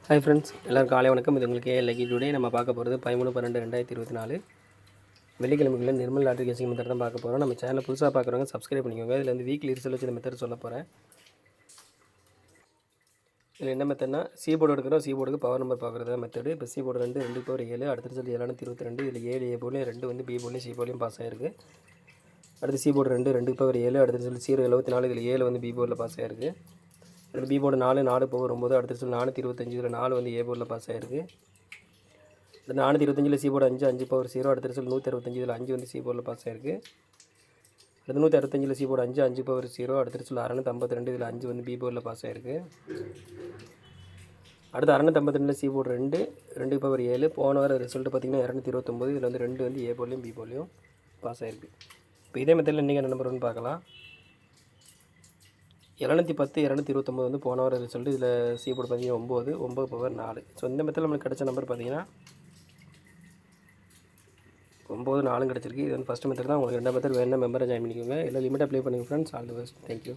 Hi friends, எல்லோரும் காலை வணக்கம். இது உங்களுக்கு லக்கி டுடே. நம்ம பார்க்க போகிறது 13/12/2024 வெள்ளிக்கிழமைக்குள்ள நிர்மல் லாட்ரி கேசிங் மெத்தட் தான் பார்க்க போகிறோம். நம்ம சேனல் புதுசாக பார்க்குறவங்க சப்ஸ்கிரைப் பண்ணிக்கோங்க. இதில் வந்து வீக்லி ரிசல்ட் வச்சு இந்த மெத்தட் சொல்ல போகிறேன். இதில் என்ன மெத்தட்னா, சி போர்டு எடுக்கிறோம். சி போர்டுக்கு பவர் நம்பர் பார்க்குறது மெத்தடு. இப்போ சி போர்டு 2 பவர் 7, அடுத்த ரிசல்ட் 722. இதில் 7 ஏ போர்ட்லையும் 2 வந்து பி போர்ட்லையும் சி போர்ட்லையும் பாஸ் ஆகிருக்கு. அடுத்து சி போர்டு 2 பவர் 7, அடுத்த ரிசல்ட் 074. இதில் 7 வந்து பி போர்டில் பாஸ் ஆகிருக்கு. அடுத்து பி போர்டு 4 பவர் 9, அடுத்த ரிசல்ட் 425. இதில் 4 வந்து ஏ போர்டில் பாஸ் ஆகிருக்கு. இந்த 425 சி போர்டு 5 பவர் 0, அடுத்த ரிசல்ட் 165. இதில் 5 வந்து சி போர்டில் பாஸ் ஆகிருக்கு. அடுத்து 165 சி போர்டு 5 பவர் 0, அடுத்த ரிசல்ட் 652. இதில் 5 வந்து பி போர்டில் பாஸ் ஆகிருக்கு. அடுத்து 652 சி போர்டு 2 பவர் 7, போன வர ரிசல்ட் பார்த்திங்கன்னா 229. இதில் வந்து 2 வந்து ஏ போர்ட்லையும் பி போர்ட்லையும் பாஸ் ஆகிருக்கு. இப்போ இதே மெத்தடில் இன்றைக்கி என்ன நம்பர் ஒன்று பார்க்கலாம். 710 229 வந்து போன வர ரிசல்ட். இதில் சி போர்டு பார்த்திங்கன்னா 9 பவர் 4. ஸோ இந்த மெத்தடில் நம்மளுக்கு கிடச்ச நம்பர் பார்த்திங்கன்னா 9 4 கிடச்சிருக்கு. இது வந்து ஃபஸ்ட் மெத்தட் தான். உங்களுக்கு 2 மெத்தட் வேணும்னா மெம்பரை ஜாயின் பண்ணிக்கோங்க. இல்லை லிமிட் அப்ளை பண்ணுங்கள் friends. All the best. Thank you.